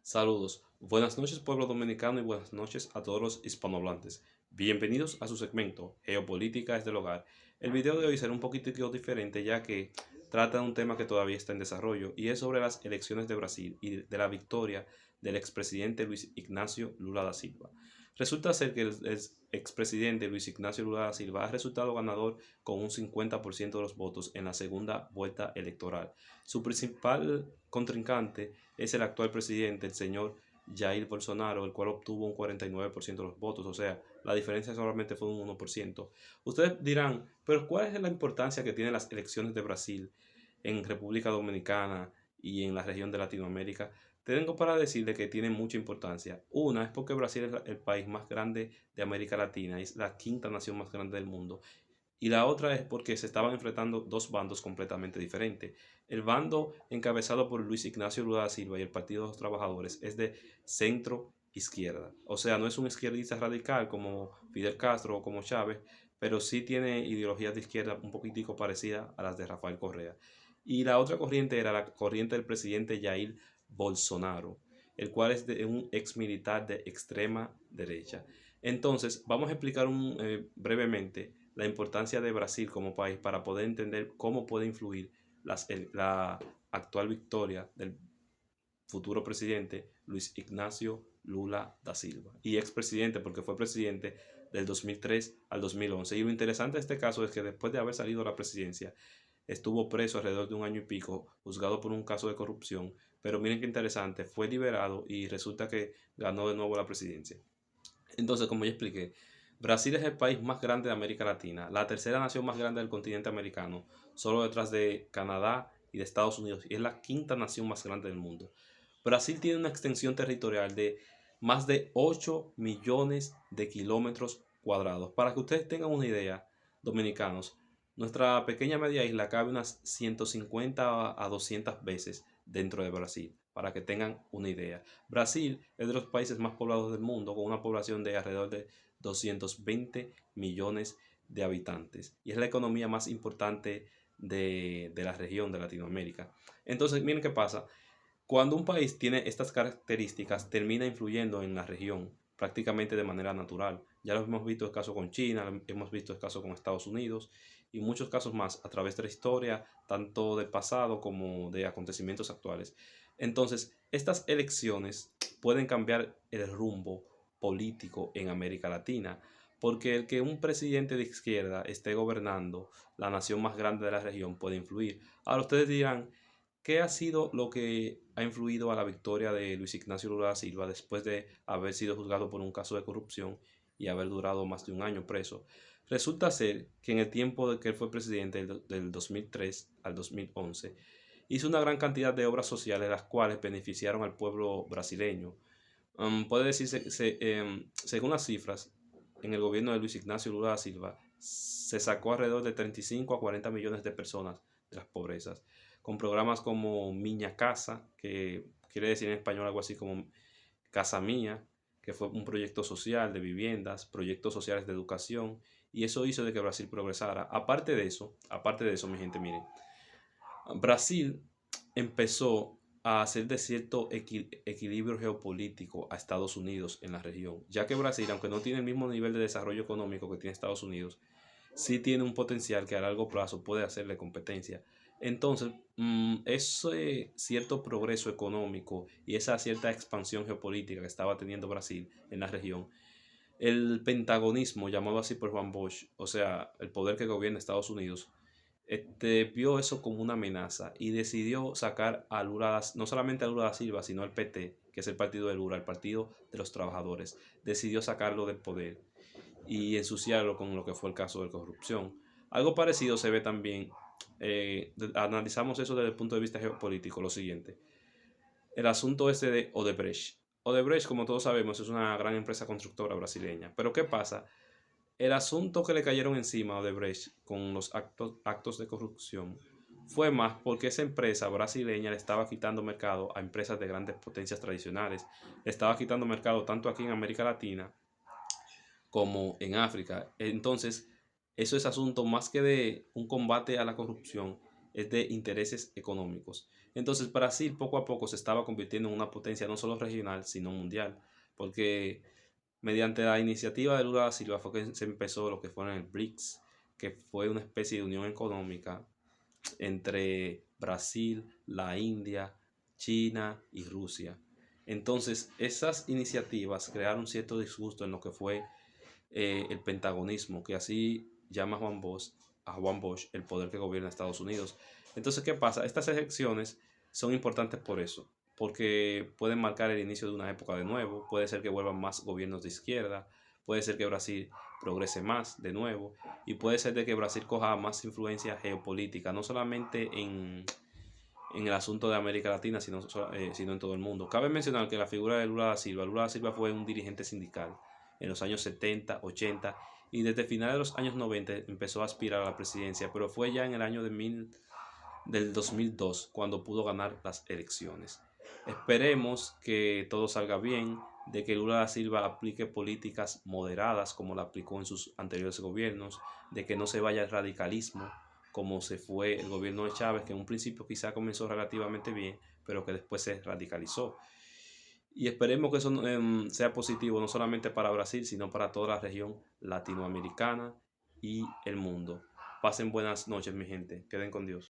Saludos, buenas noches pueblo dominicano y buenas noches a todos los hispanohablantes. Bienvenidos a su segmento Geopolítica es del hogar. El video de hoy será un poquitico diferente ya que trata de un tema que todavía está en desarrollo y es sobre las elecciones de Brasil y de la victoria del expresidente Luis Ignacio Lula da Silva. Resulta ser que el expresidente Luis Ignacio Lula da Silva ha resultado ganador con un 50% de los votos en la segunda vuelta electoral. Su principal contrincante es el actual presidente, el señor Jair Bolsonaro, el cual obtuvo un 49% de los votos, o sea, la diferencia solamente fue un 1%. Ustedes dirán, pero ¿cuál es la importancia que tienen las elecciones de Brasil en República Dominicana y en la región de Latinoamérica? Tengo para decirle que tiene mucha importancia. Una es porque Brasil es el país más grande de América Latina, es la quinta nación más grande del mundo. Y la otra es porque se estaban enfrentando dos bandos completamente diferentes. El bando encabezado por Luis Ignacio Lula da Silva y el Partido de los Trabajadores es de centro izquierda. O sea, no es un izquierdista radical como Fidel Castro o como Chávez, pero sí tiene ideologías de izquierda un poquitico parecidas a las de Rafael Correa. Y la otra corriente era la corriente del presidente Jair Bolsonaro, el cual es de un ex militar de extrema derecha. Entonces, vamos a explicar brevemente la importancia de Brasil como país para poder entender cómo puede influir la actual victoria del futuro presidente Luis Ignacio Lula da Silva y expresidente porque fue presidente del 2003 al 2011. Y lo interesante de este caso es que después de haber salido a la presidencia estuvo preso alrededor de un año y pico, juzgado por un caso de corrupción, pero miren qué interesante, fue liberado y resulta que ganó de nuevo la presidencia. Entonces, como ya expliqué, Brasil es el país más grande de América Latina, la tercera nación más grande del continente americano, solo detrás de Canadá y de Estados Unidos, y es la quinta nación más grande del mundo. Brasil tiene una extensión territorial de más de 8 millones de kilómetros cuadrados. Para que ustedes tengan una idea, dominicanos, nuestra pequeña media isla cabe unas 150 a 200 veces dentro de Brasil, para que tengan una idea. Brasil es de los países más poblados del mundo, con una población de alrededor de 220 millones de habitantes. Y es la economía más importante de la región de Latinoamérica. Entonces, miren qué pasa. Cuando un país tiene estas características, termina influyendo en la región prácticamente de manera natural. Ya lo hemos visto el caso con China, hemos visto el caso con Estados Unidos y muchos casos más a través de la historia, tanto del pasado como de acontecimientos actuales. Entonces, estas elecciones pueden cambiar el rumbo político en América Latina, porque el que un presidente de izquierda esté gobernando la nación más grande de la región puede influir. Ahora ustedes dirán, ¿qué ha sido lo que ha influido a la victoria de Luis Ignacio Lula da Silva después de haber sido juzgado por un caso de corrupción y haber durado más de un año preso? Resulta ser que en el tiempo de que él fue presidente del 2003 al 2011, hizo una gran cantidad de obras sociales las cuales beneficiaron al pueblo brasileño. Puede decirse, según las cifras, en el gobierno de Luis Ignacio Lula da Silva se sacó alrededor de 35 a 40 millones de personas de las pobrezas, con programas como Miña Casa, que quiere decir en español algo así como Casa Mía, que fue un proyecto social de viviendas, proyectos sociales de educación, y eso hizo de que Brasil progresara. Aparte de eso, mi gente, miren, Brasil empezó a hacer de cierto equilibrio geopolítico a Estados Unidos en la región, ya que Brasil, aunque no tiene el mismo nivel de desarrollo económico que tiene Estados Unidos, sí tiene un potencial que a largo plazo puede hacerle competencia. Entonces, ese cierto progreso económico y esa cierta expansión geopolítica que estaba teniendo Brasil en la región, el pentagonismo, llamado así por Juan Bosch, o sea, el poder que gobierna Estados Unidos, vio eso como una amenaza y decidió sacar a Lula, no solamente a Lula da Silva, sino al PT, que es el partido de Lula, el Partido de los Trabajadores. Decidió sacarlo del poder y ensuciarlo con lo que fue el caso de corrupción. Algo parecido se ve también, analizamos eso desde el punto de vista geopolítico, lo siguiente. El asunto este de Odebrecht. Odebrecht, como todos sabemos, es una gran empresa constructora brasileña. Pero ¿qué pasa? El asunto que le cayeron encima a Odebrecht con los actos de corrupción fue más porque esa empresa brasileña le estaba quitando mercado a empresas de grandes potencias tradicionales. Le estaba quitando mercado tanto aquí en América Latina como en África. Entonces, eso es asunto más que de un combate a la corrupción, es de intereses económicos. Entonces Brasil poco a poco se estaba convirtiendo en una potencia no solo regional, sino mundial, porque mediante la iniciativa de Lula da Silva fue que se empezó lo que fueron el BRICS, que fue una especie de unión económica entre Brasil, la India, China y Rusia. Entonces, esas iniciativas crearon cierto disgusto en lo que fue el pentagonismo, que así llama a Juan Bosch el poder que gobierna Estados Unidos. Entonces, ¿qué pasa? Estas elecciones son importantes por eso, porque pueden marcar el inicio de una época de nuevo, puede ser que vuelvan más gobiernos de izquierda, puede ser que Brasil progrese más de nuevo, y puede ser de que Brasil coja más influencia geopolítica, no solamente en el asunto de América Latina, sino en todo el mundo. Cabe mencionar que la figura de Lula da Silva fue un dirigente sindical en los años 70, 80 y desde finales de los años 90 empezó a aspirar a la presidencia, pero fue ya en el año del 2002 cuando pudo ganar las elecciones. Esperemos que todo salga bien, de que Lula da Silva aplique políticas moderadas como la aplicó en sus anteriores gobiernos, de que no se vaya al radicalismo como se fue el gobierno de Chávez, que en un principio quizá comenzó relativamente bien, pero que después se radicalizó. Y esperemos que eso sea positivo no solamente para Brasil, sino para toda la región latinoamericana y el mundo. Pasen buenas noches, mi gente. Queden con Dios.